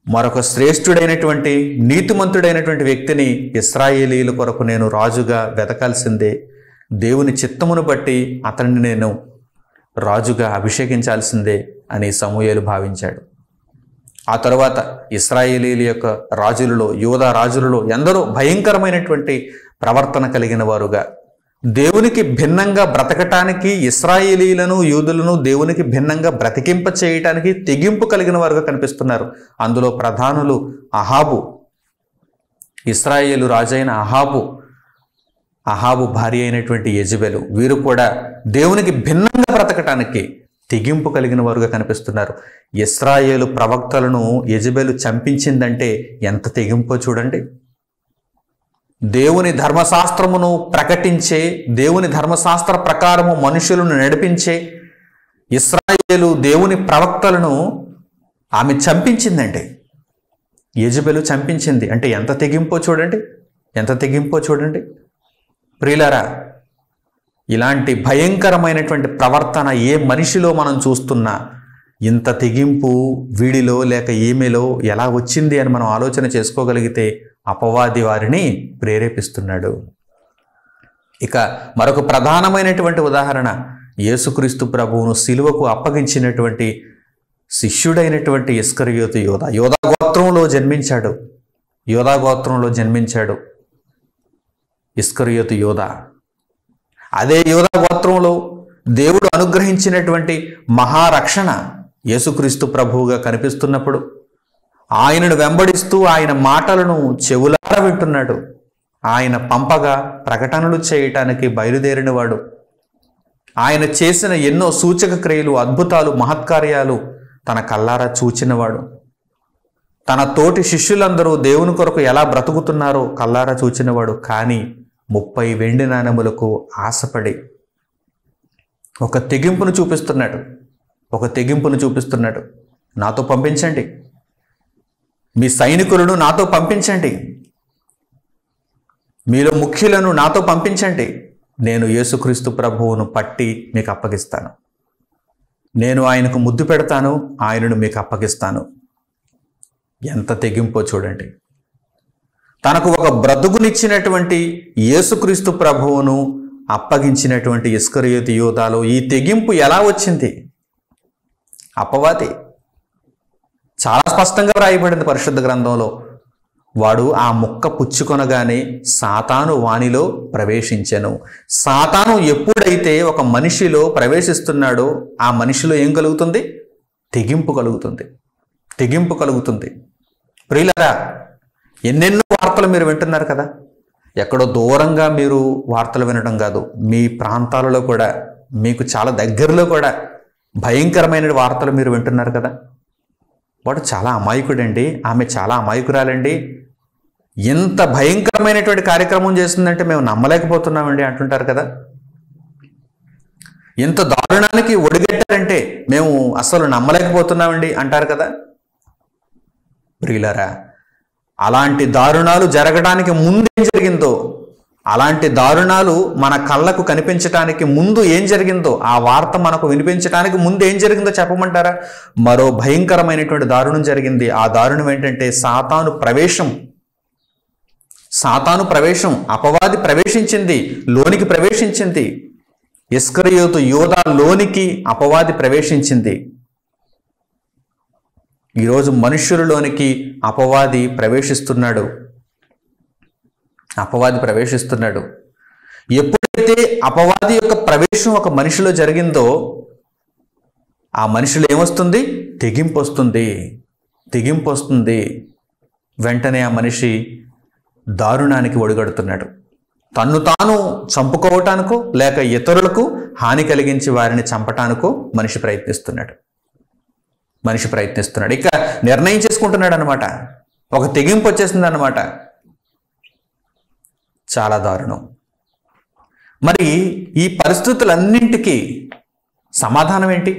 మరొక శ్రేష్ఠుడైనటువంటి నీతిమంతుడైనటువంటి వ్యక్తిని ఇశ్రాయేలీయుల కొరకు నేను రాజుగా వెతకాల్సిందే. దేవుని చిత్తమును బట్టి అతన్ని నేను రాజుగా అభిషేకించాల్సిందే అని సమూయేలు భావించాడు. ఆ తరువాత ఇశ్రాయేలీయుల యొక్క రాజులలో, యూదా రాజులలో ఎందరో భయంకరమైనటువంటి ప్రవర్తన కలిగిన వారుగా, దేవునికి భిన్నంగా బ్రతకటానికి, ఇశ్రాయేలీయులను యూదులను దేవునికి భిన్నంగా బ్రతికింప చేయటానికి తెగింపు కలిగిన వారుగా కనిపిస్తున్నారు. అందులో ప్రధానులు అహాబు, ఇశ్రాయేలు రాజైన అహాబు భార్య అయినటువంటి యెజెబెలు. వీరు కూడా దేవునికి భిన్నంగా బ్రతకటానికి తెగింపు కలిగిన వారుగా కనిపిస్తున్నారు. ఇశ్రాయేలు ప్రవక్తలను యెజెబెలు చంపించిందంటే ఎంత తెగింపో చూడండి. దేవుని ధర్మశాస్త్రమును ప్రకటించే, దేవుని ధర్మశాస్త్ర ప్రకారము మనుషులను నడిపించే ఇశ్రాయేలు దేవుని ప్రవక్తలను ఆమె చంపించిందండి. యెజెబెలు చంపించింది అంటే ఎంత తెగింపో చూడండి. ప్రియులారా, ఇలాంటి భయంకరమైనటువంటి ప్రవర్తన ఏ మనిషిలో మనం చూస్తున్నా ఇంత తెగింపు వీడిలో లేక ఈమెలో ఎలా వచ్చింది అని మనం ఆలోచన చేసుకోగలిగితే అపవాది వారిని ప్రేరేపిస్తున్నాడు. ఇక మరొక ప్రధానమైనటువంటి ఉదాహరణ, యేసుక్రీస్తు ప్రభువును సిలువకు అప్పగించినటువంటి శిష్యుడైనటువంటి ఇస్కరియోతు యోధా. యోధా గోత్రంలో జన్మించాడు ఇస్కరియోతు యోధా. అదే యోధా గోత్రంలో దేవుడు అనుగ్రహించినటువంటి మహారక్షణ యేసుక్రీస్తు ప్రభువుగా కనిపిస్తున్నప్పుడు ఆయనను వెంబడిస్తూ ఆయన మాటలను చెవులారా వింటున్నాడు. ఆయన పంపగా ప్రకటనలు చేయటానికి బయలుదేరినవాడు. ఆయన చేసిన ఎన్నో సూచక క్రియలు, అద్భుతాలు, మహత్కార్యాలు తన కల్లారా చూచినవాడు. తన తోటి శిష్యులందరూ దేవుని కొరకు ఎలా బ్రతుకుతున్నారో కల్లారా చూచినవాడు. కానీ 30 వెండి నాణెములకు ఆశపడి ఒక తెగింపును చూపిస్తున్నాడు. నాతో పంపించండి, మీ సైనికులను నాతో పంపించండి, మీలో ముఖ్యులను నాతో పంపించండి, నేను యేసుక్రీస్తు ప్రభువును పట్టి మీకు అప్పగిస్తాను, నేను ఆయనకు ముద్దు పెడతాను, ఆయనను మీకు అప్పగిస్తాను. ఎంత తెగింపో చూడండి. తనకు ఒక బ్రతుకునిచ్చినటువంటి యేసుక్రీస్తు ప్రభువును అప్పగించినటువంటి ఇస్కరియోతు యోధాలో ఈ తెగింపు ఎలా వచ్చింది? అపవాది. చాలా స్పష్టంగా రాయబడింది పరిశుద్ధ గ్రంథంలో. వాడు ఆ ముక్క పుచ్చుకొనగానే సాతాను వానిలో ప్రవేశించెను. సాతాను ఎప్పుడైతే ఒక మనిషిలో ప్రవేశిస్తున్నాడో ఆ మనిషిలో ఏం కలుగుతుంది? తెగింపు కలుగుతుంది. ప్రియులారా, ఎన్నెన్నో వార్తలు మీరు వింటున్నారు కదా. ఎక్కడో దూరంగా మీరు వార్తలు వినడం కాదు, మీ ప్రాంతాలలో కూడా, మీకు చాలా దగ్గరలో కూడా భయంకరమైన వార్తలు మీరు వింటున్నారు కదా. వాడు చాలా అమాయకుడండి, ఆమె చాలా అమాయకురాలండి, ఎంత భయంకరమైనటువంటి కార్యక్రమం చేస్తుందంటే మేము నమ్మలేకపోతున్నామండి అంటుంటారు కదా. ఎంత దారుణానికి ఒడిగట్టారంటే మేము అసలు నమ్మలేకపోతున్నామండి అంటారు కదా. ప్రియులారా, అలాంటి దారుణాలు జరగడానికి ముందు ఏం జరిగిందో, అలాంటి దారుణాలు మన కళ్ళకు కనిపించటానికి ముందు ఏం జరిగిందో, ఆ వార్త మనకు వినిపించడానికి ముందు ఏం జరిగిందో చెప్పమంటారా? మరో భయంకరమైనటువంటి దారుణం జరిగింది. ఆ దారుణం ఏంటంటే సాతాను ప్రవేశం. అపవాది లోనికి ప్రవేశించింది. ఇస్కరియోతు యోధా లోనికి అపవాది ప్రవేశించింది. ఈరోజు మనుష్యులలోనికి అపవాది ప్రవేశిస్తున్నాడు. ఎప్పుడైతే అపవాది యొక్క ప్రవేశం ఒక మనిషిలో జరిగిందో ఆ మనిషిలో ఏమొస్తుంది? తెగింపు వస్తుంది. వెంటనే ఆ మనిషి దారుణానికి ఒడిగడుతున్నాడు. తన్ను తాను చంపుకోవటానికో లేక ఇతరులకు హాని కలిగించి వారిని చంపటానికో మనిషి ప్రయత్నిస్తున్నాడు. ఇక నిర్ణయం చేసుకుంటున్నాడు అనమాట. ఒక తెగింపు వచ్చేసింది అనమాట. చాలా దారుణం. మరి ఈ పరిస్థితులన్నింటికీ సమాధానం ఏంటి?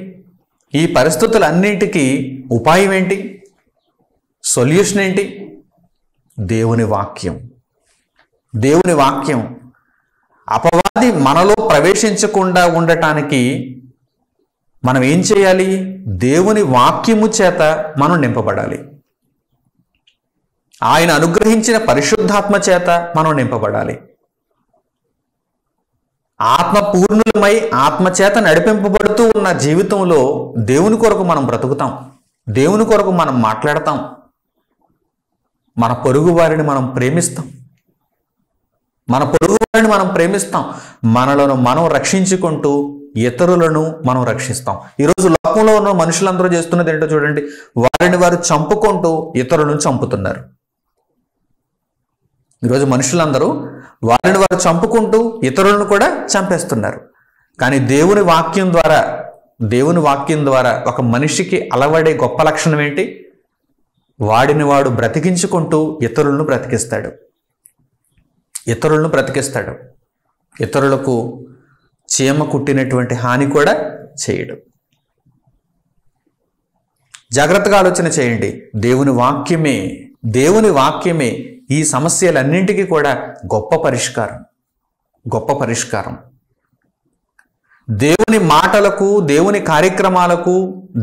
ఈ పరిస్థితులన్నింటికీ ఉపాయం ఏంటి? సొల్యూషన్ ఏంటి? దేవుని వాక్యం. అపవాది మనలో ప్రవేశించకుండా ఉండటానికి మనం ఏం చేయాలి? దేవుని వాక్యము చేత మనం నింపబడాలి. ఆయన అనుగ్రహించిన పరిశుద్ధాత్మ చేత మనం నింపబడాలి. ఆత్మపూర్ణులమై ఆత్మచేత నడిపింపబడుతూ ఉన్న జీవితంలో దేవుని కొరకు మనం బ్రతుకుతాం, దేవుని కొరకు మనం మాట్లాడతాం, మన పొరుగు వారిని మనం ప్రేమిస్తాం, మనలను మనం రక్షించుకుంటూ ఇతరులను మనం రక్షిస్తాం. ఈరోజు లోకంలో ఉన్న మనుషులందరూ చేస్తున్నది ఏంటో చూడండి. వారిని వారు చంపుకుంటూ ఇతరులను చంపుతున్నారు. ఈరోజు మనుషులందరూ వారిని వారు చంపుకుంటూ ఇతరులను కూడా చంపేస్తున్నారు. కానీ దేవుని వాక్యం ద్వారా ఒక మనిషికి అలవడే గొప్ప లక్షణం ఏంటి? వాడిని వాడు బ్రతికించుకుంటూ ఇతరులను బ్రతికిస్తాడు. ఇతరులకు చీమ కుట్టినటువంటి హాని కూడా చేయడు. జాగ్రత్తగా ఆలోచన చేయండి. దేవుని వాక్యమే ఈ సమస్యలన్నింటికీ కూడా గొప్ప పరిష్కారం. దేవుని మాటలకు, దేవుని కార్యక్రమాలకు,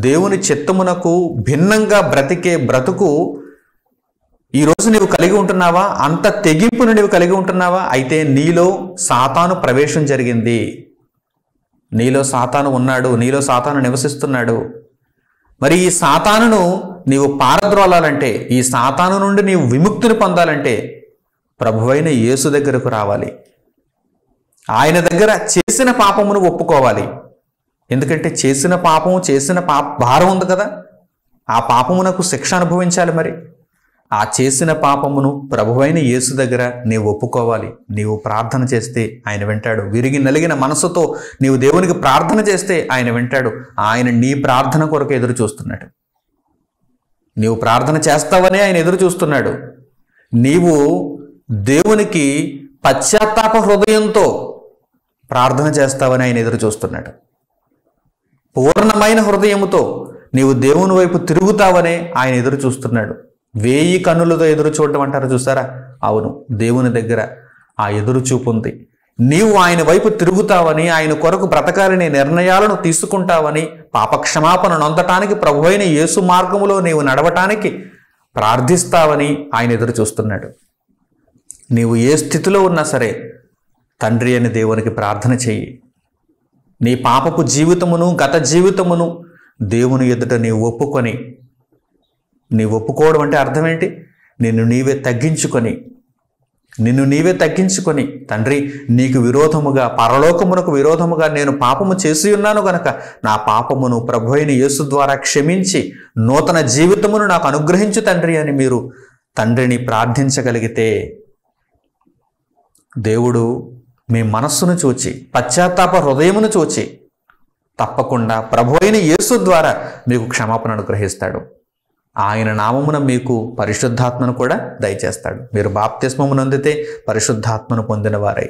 దేవుని చిత్తమునకు భిన్నంగా బ్రతికే బ్రతుకు ఈరోజు నీవు కలిగి ఉంటున్నావా? అంత తెగింపును నీవు కలిగి ఉంటున్నావా? అయితే నీలో సాతాను ప్రవేశం జరిగింది. నీలో సాతాను ఉన్నాడు, నీలో సాతాను నివసిస్తున్నాడు. మరి ఈ సాతానును నీవు పారద్రోలాలంటే, ఈ సాతాను నుండి నీవు విముక్తిని పొందాలంటే ప్రభువైన యేసు దగ్గరకు రావాలి. ఆయన దగ్గర చేసిన పాపమును ఒప్పుకోవాలి. ఎందుకంటే చేసిన పాపము, చేసిన భారం ఉంది కదా, ఆ పాపమునకు శిక్ష అనుభవించాలి. మరి ఆ చేసిన పాపమును ప్రభువైన యేసు దగ్గర నీవు ఒప్పుకోవాలి. నీవు ప్రార్థన చేస్తే ఆయన వింటాడు. విరిగి నలిగిన మనసుతో నీవు దేవునికి ప్రార్థన చేస్తే ఆయన వింటాడు. ఆయన నీ ప్రార్థన కొరకు ఎదురు చూస్తున్నాడు. నీవు ప్రార్థన చేస్తావని ఆయన ఎదురు చూస్తున్నాడు. నీవు దేవునికి పశ్చాత్తాప హృదయంతో ప్రార్థన చేస్తావని ఆయన ఎదురు చూస్తున్నాడు. పూర్ణమైన హృదయముతో నీవు దేవుని వైపు తిరుగుతావనే ఆయన ఎదురు చూస్తున్నాడు. 1000 కన్నులతో ఎదురు చూడటం అంటారు చూసారా? అవును, దేవుని దగ్గర ఆ ఎదురు చూపు ఉంది. నీవు ఆయన వైపు తిరుగుతావని, ఆయన కొరకు బ్రతకాలని నిర్ణయాలను తీసుకుంటావని, పాపక్షమాపణ నొందటానికి, ప్రభువైన యేసు మార్గములో నీవు నడవటానికి ప్రార్థిస్తావని ఆయన ఎదురు చూస్తున్నాడు. నీవు ఏ స్థితిలో ఉన్నా సరే తండ్రి అని దేవునికి ప్రార్థన చెయ్యి. నీ పాపపు జీవితమును, గత జీవితమును దేవుని ఎదుట నీవు ఒప్పుకొని, నీవు ఒప్పుకోవడం అంటే అర్థం ఏంటి? నిన్ను నీవే తగ్గించుకొని తండ్రి, నీకు విరోధముగా, పరలోకమునకు విరోధముగా నేను పాపము చేసి ఉన్నాను గనక నా పాపమును ప్రభువైన యేసు ద్వారా క్షమించి నూతన జీవితమును నాకు అనుగ్రహించు తండ్రి అని మీరు తండ్రిని ప్రార్థించగలిగితే దేవుడు మీ మనస్సును చూచి, పశ్చాత్తాప హృదయమును చూచి తప్పకుండా ప్రభువైన యేసు ద్వారా మీకు క్షమాపణ అనుగ్రహిస్తాడు. ఆయన నామమున మీకు పరిశుద్ధాత్మను కూడా దయచేస్తాడు. మీరు బాప్తిస్మమును అందితే పరిశుద్ధాత్మను పొందిన వారై,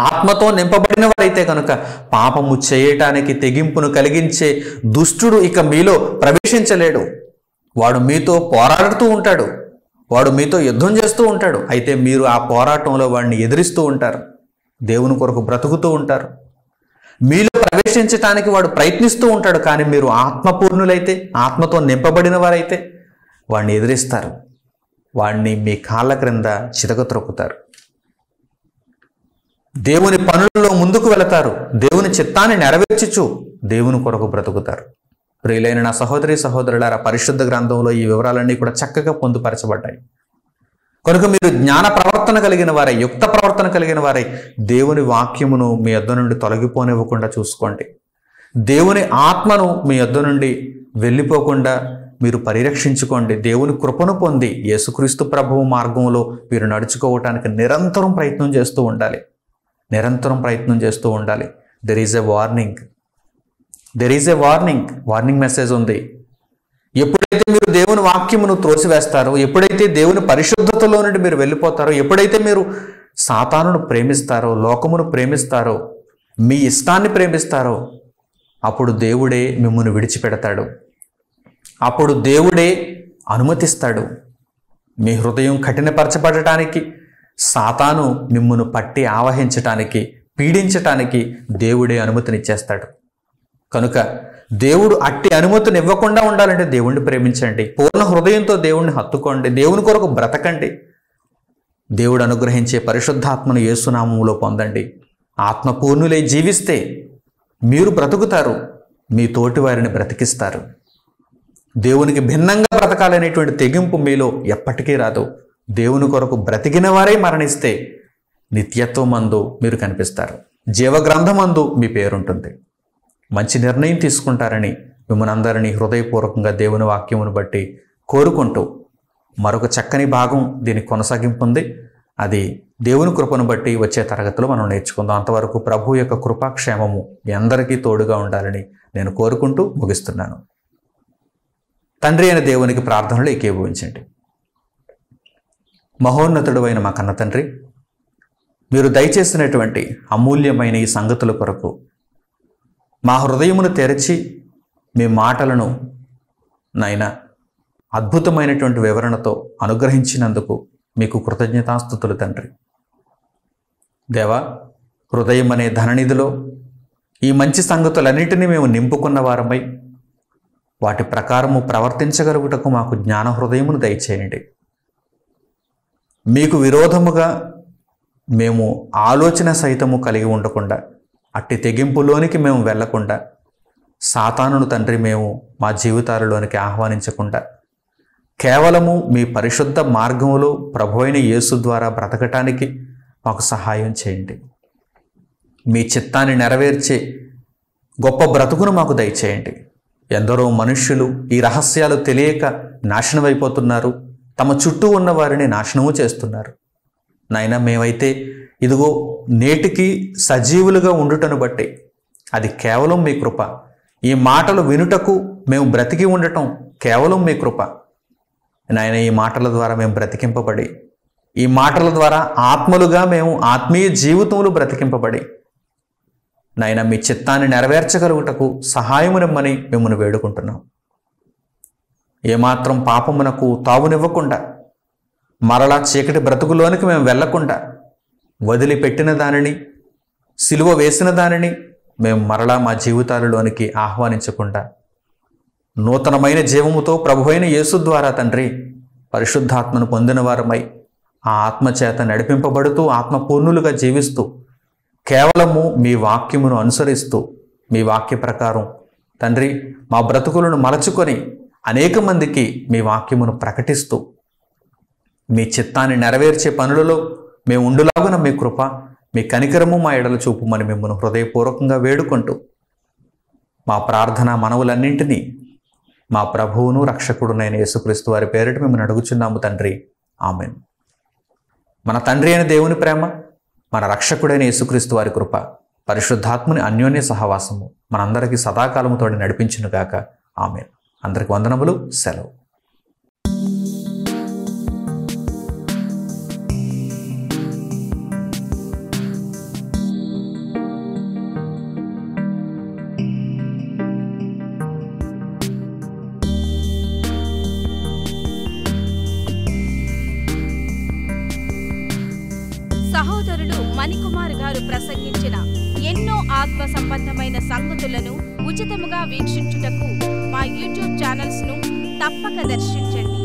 ఆత్మతో నింపబడిన వారైతే కనుక పాపము చేయటానికి తెగింపును కలిగించే దుష్టుడు ఇక మీలో ప్రవేశించలేడు. వాడు మీతో పోరాడుతూ ఉంటాడు, వాడు మీతో యుద్ధం చేస్తూ ఉంటాడు. అయితే మీరు ఆ పోరాటంలో వాడిని ఎదిరిస్తూ ఉంటారు, దేవుని కొరకు బ్రతుకుతూ ఉంటారు. మీలో ప్రవేశించటానికి వాడు ప్రయత్నిస్తూ ఉంటాడు. కానీ మీరు ఆత్మపూర్ణులైతే, ఆత్మతో నింపబడిన వారైతే వాడిని ఎదిరిస్తారు, వాడిని మీ కాళ్ళ క్రింద చితకత్రొక్కుతారు. దేవుని పనులలో ముందుకు వెళతారు, దేవుని చిత్తాన్ని నెరవేర్చుచు దేవుని కొరకు బ్రతుకుతారు. ప్రియులైన నా సహోదరి సహోదరులారా, పరిశుద్ధ గ్రంథంలో ఈ వివరాలన్నీ కూడా చక్కగా పొందుపరచబడ్డాయి. కనుక మీరు జ్ఞాన ప్రవర్తన కలిగిన వారై, యుక్త ప్రవర్తన కలిగిన వారై దేవుని వాక్యమును మీ యొద్ద నుండి తొలగిపోనివ్వకుండా చూసుకోండి. దేవుని ఆత్మను మీ యొద్ద నుండి వెళ్ళిపోకుండా మీరు పరిరక్షించుకోండి. దేవుని కృపను పొంది యేసుక్రీస్తు ప్రభువు మార్గంలో మీరు నడుచుకోవటానికి నిరంతరం ప్రయత్నం చేస్తూ ఉండాలి. There is a warning message ఉంది. ఎప్పుడైతే మీరు దేవుని వాక్యమును త్రోసివేస్తారో, ఎప్పుడైతే దేవుని పరిశుద్ధతలో నుండి మీరు వెళ్ళిపోతారో, ఎప్పుడైతే మీరు సాతానును ప్రేమిస్తారో, లోకమును ప్రేమిస్తారో, మీ ఇష్టాన్ని ప్రేమిస్తారో, అప్పుడు దేవుడే మిమ్మల్ని విడిచిపెడతాడు. అప్పుడు దేవుడే అనుమతిస్తాడు. మీ హృదయం కఠినపరచబడటానికి, సాతాను మిమ్మును పట్టి ఆవహించటానికి, పీడించటానికి దేవుడే అనుమతినిచ్చేస్తాడు. కనుక దేవుడు అట్టి అనుమతిని ఇవ్వకుండా ఉండాలంటే దేవుణ్ణి ప్రేమించండి, పూర్ణ హృదయంతో దేవుణ్ణి హత్తుకోండి, దేవుని కొరకు బ్రతకండి. దేవుడు అనుగ్రహించే పరిశుద్ధాత్మను యేసునామములో పొందండి. ఆత్మపూర్ణులై జీవిస్తే మీరు బ్రతుకుతారు, మీ తోటి వారిని బ్రతికిస్తారు. దేవునికి భిన్నంగా బ్రతకాలనేటువంటి తెగింపు మీలో ఎప్పటికీ రాదు. దేవుని కొరకు బ్రతికిన వారే మరణిస్తే నిత్యత్వమందు మీరు కనిపిస్తారు, జీవగ్రంథమందు మీ పేరుంటుంది. మంచి నిర్ణయం తీసుకుంటారని మిమ్మల్ని అందరినీ హృదయపూర్వకంగా దేవుని వాక్యమును బట్టి కోరుకుంటూ, మరొక చక్కని భాగం దీని కొనసాగింపు ఉంది. అది దేవుని కృపను బట్టి వచ్చే తరగతిలో మనం నేర్చుకుందాం. అంతవరకు ప్రభు యొక్క కృపాక్షేమము మీ అందరికీ తోడుగా ఉండాలని నేను కోరుకుంటూ ముగిస్తున్నాను. తండ్రి అయిన దేవునికి ప్రార్థనలు ఏకీభవించండి. మహోన్నతుడు అయిన మా కన్న తండ్రి, మీరు దయచేసినటువంటి అమూల్యమైన ఈ సంగతుల కొరకు మా హృదయమును తెరచి మీ మాటలను నాయన అద్భుతమైనటువంటి వివరణతో అనుగ్రహించినందుకు మీకు కృతజ్ఞతాస్తుతులు తండ్రి. దేవా, హృదయం అనే ధననిధిలో ఈ మంచి సంగతులన్నిటినీ మేము నింపుకున్న వారమై వాటి ప్రకారము ప్రవర్తించగలుగుటకు మాకు జ్ఞాన హృదయమును దయచేయండి. మీకు విరోధముగా మేము ఆలోచన సైతము కలిగి ఉండకుండా, అట్టి తెగింపులోనికి మేము వెళ్లకుండా, సాతానును తండ్రి మేము మా జీవితాలలోనికి ఆహ్వానించకుండా, కేవలము మీ పరిశుద్ధ మార్గములో ప్రభువైన యేసు ద్వారా బ్రతకటానికి మాకు సహాయం చేయండి. మీ చిత్తాన్ని నెరవేర్చే గొప్ప బ్రతుకును మాకు దయచేయండి. ఎందరో మనుష్యులు ఈ రహస్యాలు తెలియక నాశనమైపోతున్నారు, తమ చుట్టూ ఉన్న వారిని నాశనము చేస్తున్నారు. నాయనా, మేమైతే ఇదిగో నేటికి సజీవులుగా ఉండుటను బట్టి అది కేవలం మీ కృప. ఈ మాటలు వినుటకు మేము బ్రతికి ఉండటం కేవలం మీ కృప. నాయన, ఈ మాటల ద్వారా మేము బ్రతికింపబడి, ఈ మాటల ద్వారా ఆత్మలుగా మేము ఆత్మీయ జీవితంలో బ్రతికింపబడి, నాయన మీ చిత్తాన్ని నెరవేర్చగలుగుటకు సహాయమునిమ్మని మిమ్మల్ని వేడుకుంటున్నాం. ఏమాత్రం పాపమునకు తావునివ్వకుండా, మరలా చీకటి బ్రతుకులోనికి మేము వెళ్లకుండా, వదిలిపెట్టిన దానిని, సిలువ వేసిన దానిని మేము మరలా మా జీవితాలలోనికి ఆహ్వానించకుండా, నూతనమైన జీవముతో ప్రభువైన యేసు ద్వారా తండ్రి పరిశుద్ధాత్మను పొందిన వారమై ఆ ఆత్మచేత నడిపింపబడుతూ ఆత్మపూర్ణులుగా జీవిస్తూ, కేవలము మీ వాక్యమును అనుసరిస్తూ, మీ వాక్య ప్రకారం తండ్రి మా బ్రతుకులను మలచుకొని అనేక మందికి మీ వాక్యమును ప్రకటిస్తూ, మీ చిత్తాన్ని నెరవేర్చే పనులలో మేము ఉండులాగున మీ కృప, మీ కనికరము మా ఎడల చూపుమని మిమ్మల్ని హృదయపూర్వకంగా వేడుకుంటూ, మా ప్రార్థన మనవులన్నింటినీ మా ప్రభువును రక్షకుడునైన యేసుక్రీస్తు వారి పేరిట మిమ్మల్ని అడుగుచున్నాము తండ్రి. ఆమేన్. మన తండ్రి అయిన దేవుని ప్రేమ, మన రక్షకుడైన యేసుక్రీస్తు వారి కృప, పరిశుద్ధాత్ముని అన్యోన్య సహవాసము మనందరికీ సదాకాలముతో నడిపించునుగాక. ఆమేన్. అందరికి వందనములు. సెలవు. సహోదరులు మణికుమార్ గారు ప్రసంగించిన ఎన్నో ఆత్మ సంబంధమైన సంగతులను ఉచితముగా వీక్షించుటకు మా యూట్యూబ్ ఛానల్స్ ను తప్పక దర్శించండి.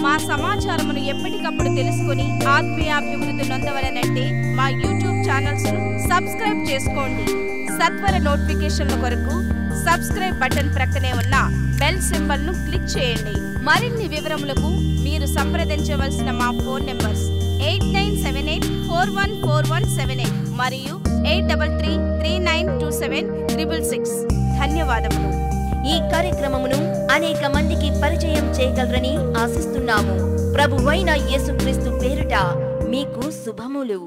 మా సమాచారమును ఎప్పటికప్పుడు తెలుసుకుని ఆత్మీయాభివృద్ధి నొందవలనంటే మా యూట్యూబ్ ఛానల్స్ ను సబ్స్క్రైబ్ చేసుకోండి. సత్వర నోటిఫికేషన్ల కొరకు సబ్స్క్రైబ్ బటన్ ప్రక్కనే ఉన్న బెల్ సింబల్ ను క్లిక్ చేయండి. మరిన్ని వివరములకు మీరు సంప్రదించవలసిన మా ఫోన్ నెంబర్స్ 8978414178 మరియు 8333927666. ధన్యవాదములు. ఈ కార్యక్రమమును అనేక మందికి పరిచయం చేయగలరని ఆశిస్తున్నాము. ప్రభువైన యేసుక్రీస్తు పేరిట మీకు శుభములు.